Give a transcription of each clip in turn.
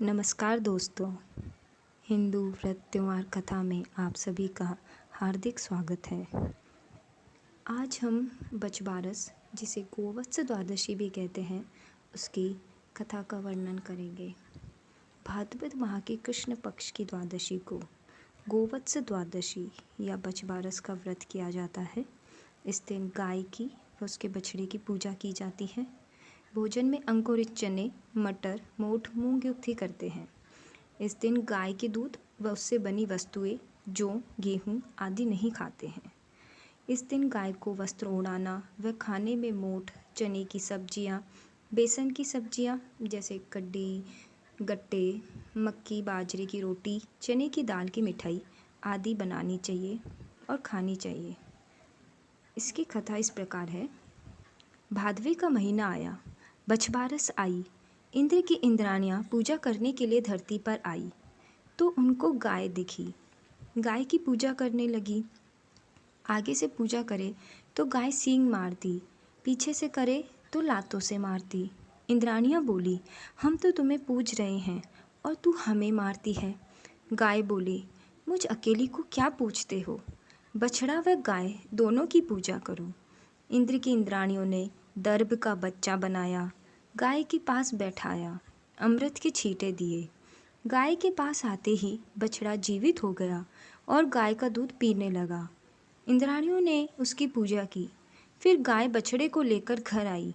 नमस्कार दोस्तों, हिंदू व्रत त्योहार कथा में आप सभी का हार्दिक स्वागत है। आज हम बछबारस, जिसे गोवत्स द्वादशी भी कहते हैं, उसकी कथा का वर्णन करेंगे। भाद्रपद माह की कृष्ण पक्ष की द्वादशी को गोवत्स द्वादशी या बछबारस का व्रत किया जाता है। इस दिन गाय की व उसके बछड़े की पूजा की जाती है। भोजन में अंकुरित चने, मटर, मोठ, मूंग युक्त ही करते हैं। इस दिन गाय के दूध व उससे बनी वस्तुएं, जौ, गेहूं आदि नहीं खाते हैं। इस दिन गाय को वस्त्र ओढ़ाना व खाने में मोठ, चने की सब्जियां, बेसन की सब्जियां जैसे कड्डी, गट्टे, मक्की, बाजरे की रोटी, चने की दाल की मिठाई आदि बनानी चाहिए और खानी चाहिए। इसकी कथा इस प्रकार है। भादवे का महीना आया, बछबारस आई। इंद्र की इंद्राणियां पूजा करने के लिए धरती पर आई तो उनको गाय दिखी। गाय की पूजा करने लगी। आगे से पूजा करे तो गाय सींग मारती, पीछे से करे तो लातों से मारती। इंद्राणियां बोली, हम तो तुम्हें पूज रहे हैं और तू हमें मारती है। गाय बोली, मुझ अकेली को क्या पूछते हो? बछड़ा व गाय दोनों की पूजा करो। इंद्र की इंद्राणियों ने दर्भ का बच्चा बनाया, गाय के पास बैठाया, अमृत के छींटे दिए। गाय के पास आते ही बछड़ा जीवित हो गया और गाय का दूध पीने लगा। इंद्राणियों ने उसकी पूजा की। फिर गाय बछड़े को लेकर घर आई।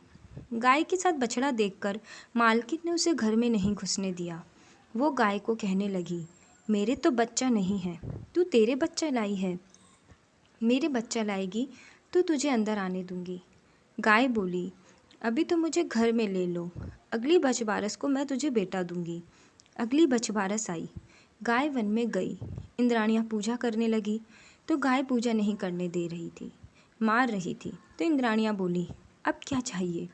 गाय के साथ बछड़ा देखकर मालकिन ने उसे घर में नहीं घुसने दिया। वो गाय को कहने लगी, मेरे तो बच्चा नहीं है, तू तेरे बच्चा लाई है। मेरे बच्चा लाएगी तो तुझे अंदर आने दूंगी। गाय बोली, अभी तो मुझे घर में ले लो, अगली बछबारस को मैं तुझे बेटा दूंगी। अगली बछबारस आई। गाय वन में गई। इंद्राणियां पूजा करने लगी तो गाय पूजा नहीं करने दे रही थी, मार रही थी। तो इंद्राणियां बोली, अब क्या चाहिए?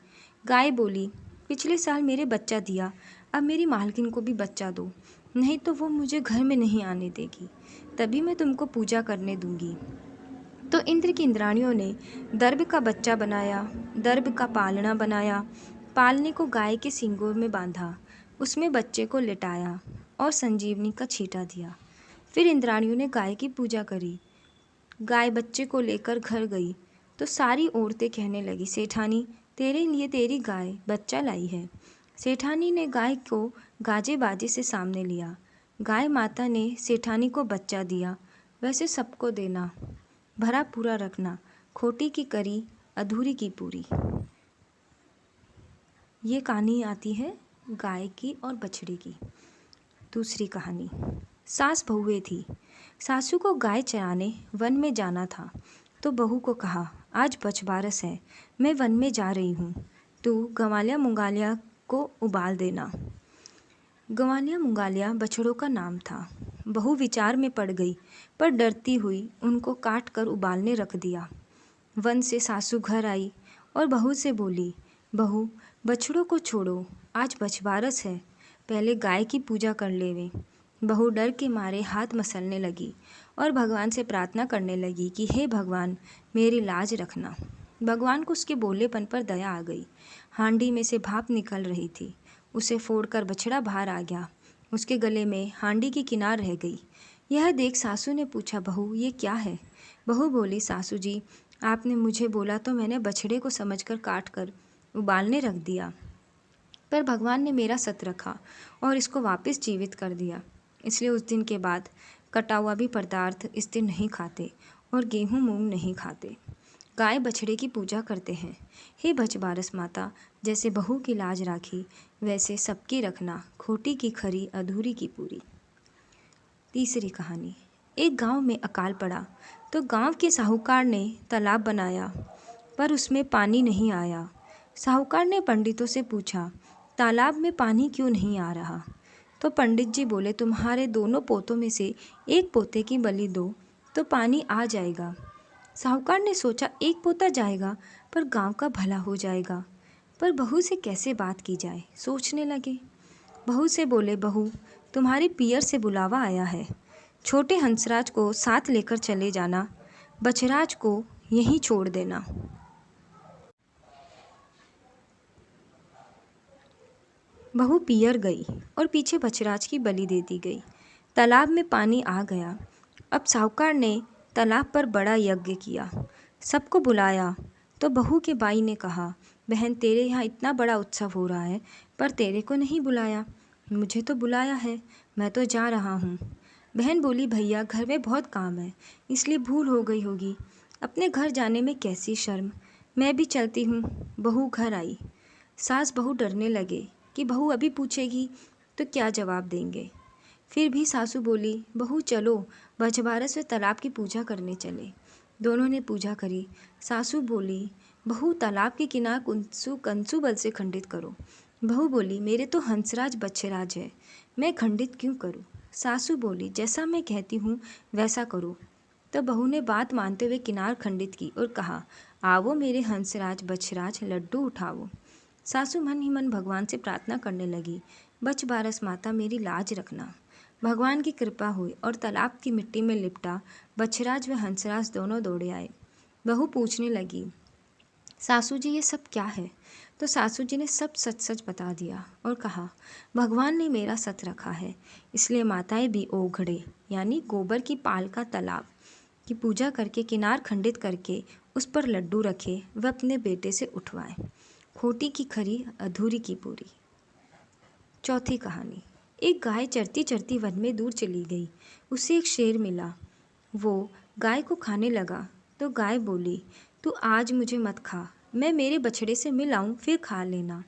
गाय बोली, पिछले साल मेरे बच्चा दिया, अब मेरी मालकिन को भी बच्चा दो, नहीं तो वो मुझे घर में नहीं आने देगी, तभी मैं तुमको पूजा करने दूंगी। तो इंद्र की इंद्राणियों ने दर्भ का बच्चा बनाया, दर्भ का पालना बनाया, पालने को गाय के सींगों में बांधा, उसमें बच्चे को लिटाया और संजीवनी का छींटा दिया। फिर इंद्राणियों ने गाय की पूजा करी। गाय बच्चे को लेकर घर गई तो सारी औरतें कहने लगी, सेठानी, तेरे लिए तेरी गाय बच्चा लाई है। सेठानी ने गाय को गाजे बाजे से सामने लिया। गाय माता ने सेठानी को बच्चा दिया, वैसे सबको देना, भरा पूरा रखना, खोटी की करी, अधूरी की पूरी। ये कहानी आती है गाय की और बछड़े की। दूसरी कहानी, सास बहुएं थी। सासू को गाय चराने वन में जाना था तो बहू को कहा, आज बछबारस है, मैं वन में जा रही हूँ, तू गंवालिया मुंगालिया को उबाल देना। गंवालिया मुंगालिया बछड़ों का नाम था। बहू विचार में पड़ गई, पर डरती हुई उनको काट कर उबालने रख दिया। वन से सासू घर आई और बहू से बोली, बहू, बछड़ों को छोड़ो, आज बछबारस है, पहले गाय की पूजा कर लेवे। बहू डर के मारे हाथ मसलने लगी और भगवान से प्रार्थना करने लगी कि हे भगवान, मेरी लाज रखना। भगवान को उसके बोलेपन पर दया आ गई। हांडी में से भाप निकल रही थी, उसे फोड़कर बछड़ा बाहर आ गया। उसके गले में हांडी की किनार रह गई। यह देख सासू ने पूछा, बहू ये क्या है? बहू बोली, सासू जी, आपने मुझे बोला तो मैंने बछड़े को समझकर काट कर उबालने रख दिया, पर भगवान ने मेरा सत रखा और इसको वापस जीवित कर दिया। इसलिए उस दिन के बाद कटा हुआ भी पदार्थ इस दिन नहीं खाते और गेहूँ मूंग नहीं खाते। गाय बछड़े की पूजा करते हैं। हे बछबारस माता, जैसे बहू की लाज राखी वैसे सबकी रखना, खोटी की खरी, अधूरी की पूरी। तीसरी कहानी, एक गांव में अकाल पड़ा तो गांव के साहूकार ने तालाब बनाया, पर उसमें पानी नहीं आया। साहूकार ने पंडितों से पूछा, तालाब में पानी क्यों नहीं आ रहा? तो पंडित जी बोले, तुम्हारे दोनों पोतों में से एक पोते की बलि दो तो पानी आ जाएगा। साहूकार ने सोचा, एक पोता जाएगा पर गांव का भला हो जाएगा, पर बहू से कैसे बात की जाए, सोचने लगे। बहू से बोले, बहू, तुम्हारी पियर से बुलावा आया है, छोटे हंसराज को साथ लेकर चले जाना, बछराज को यहीं छोड़ देना। बहू पियर गई और पीछे बछराज की बलि दे दी गई। तालाब में पानी आ गया। अब साहूकार ने तालाब पर बड़ा यज्ञ किया, सबको बुलाया। तो बहू के बाई ने कहा, बहन तेरे यहाँ इतना बड़ा उत्सव हो रहा है पर तेरे को नहीं बुलाया। मुझे तो बुलाया है, मैं तो जा रहा हूँ। बहन बोली, भैया घर में बहुत काम है इसलिए भूल हो गई होगी। अपने घर जाने में कैसी शर्म, मैं भी चलती हूँ। बहू घर आई। सास बहू डरने लगे कि बहू अभी पूछेगी तो क्या जवाब देंगे। फिर भी सासू बोली, बहू चलो बछबारस में तालाब की पूजा करने चले। दोनों ने पूजा करी। सासू बोली, बहू तालाब के किनार कंसु बल से खंडित करो। बहू बोली, मेरे तो हंसराज बच्छराज है, मैं खंडित क्यों करूं। सासू बोली, जैसा मैं कहती हूँ वैसा करो। तो बहू ने बात मानते हुए किनार खंडित की और कहा, आवो मेरे हंसराज बच्छराज लड्डू उठाओ। सासू मन ही मन भगवान से प्रार्थना करने लगी, बछबारस माता मेरी लाज रखना। भगवान की कृपा हुई और तालाब की मिट्टी में लिपटा बच्छराज व हंसराज दोनों दौड़े आए। बहू पूछने लगी, सासू जी ये सब क्या है। तो सासू जी ने सब सच सच बता दिया और कहा, भगवान ने मेरा सत रखा है इसलिए माताएं भी ओघड़े यानी गोबर की पाल का तालाब की पूजा करके किनार खंडित करके उस पर लड्डू रखे व अपने बेटे से उठवाए। खोटी की खरी अधूरी की पूरी। चौथी कहानी। एक गाय चरती चरती वन में दूर चली गई। उसे एक शेर मिला। वो गाय को खाने लगा तो गाय बोली, तू आज मुझे मत खा, मैं मेरे बछड़े से मिल आऊं फिर खा लेना।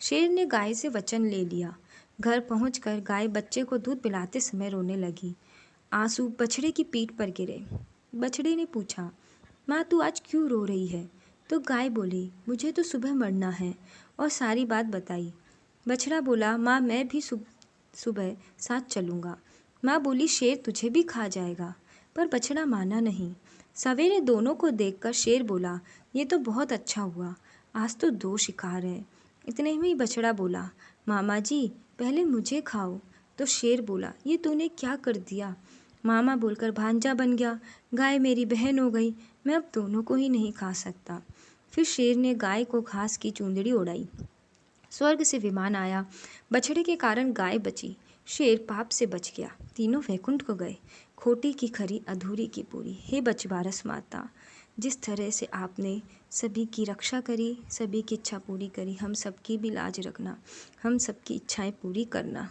शेर ने गाय से वचन ले लिया। घर पहुंचकर गाय बच्चे को दूध पिलाते समय रोने लगी। आंसू बछड़े की पीठ पर गिरे। बछड़े ने पूछा, माँ तू आज क्यों रो रही है। तो गाय बोली, मुझे तो सुबह मरना है, और सारी बात बताई। बछड़ा बोला, माँ मैं भी सुबह साथ चलूँगा। माँ बोली, शेर तुझे भी खा जाएगा। पर बछड़ा माना नहीं। सवेरे दोनों को देखकर शेर बोला, ये तो बहुत अच्छा हुआ, आज तो 2 शिकार है। इतने में ही बछड़ा बोला, मामा जी पहले मुझे खाओ। तो शेर बोला, ये तूने क्या कर दिया। मामा बोलकर भांजा बन गया, गाय मेरी बहन हो गई, मैं अब दोनों को ही नहीं खा सकता। फिर शेर ने गाय को घास की चूंदड़ी उड़ाई। स्वर्ग से विमान आया। बछड़े के कारण गाय बची, शेर पाप से बच गया। तीनों वैकुंठ को गए। खोटी की खरी अधूरी की पूरी। हे बछबारस माता, जिस तरह से आपने सभी की रक्षा करी, सभी की इच्छा पूरी करी, हम सबकी भी लाज रखना, हम सबकी इच्छाएं पूरी करना।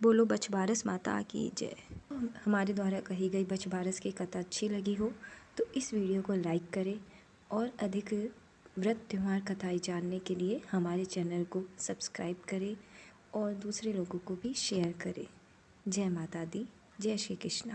बोलो बछबारस माता की जय। हमारे द्वारा कही गई बछबारस की कथा अच्छी लगी हो तो इस वीडियो को लाइक करें और अधिक व्रत त्यौहार कथाएं जानने के लिए हमारे चैनल को सब्सक्राइब करें और दूसरे लोगों को भी शेयर करें। जय माता दी, जय श्री कृष्णा।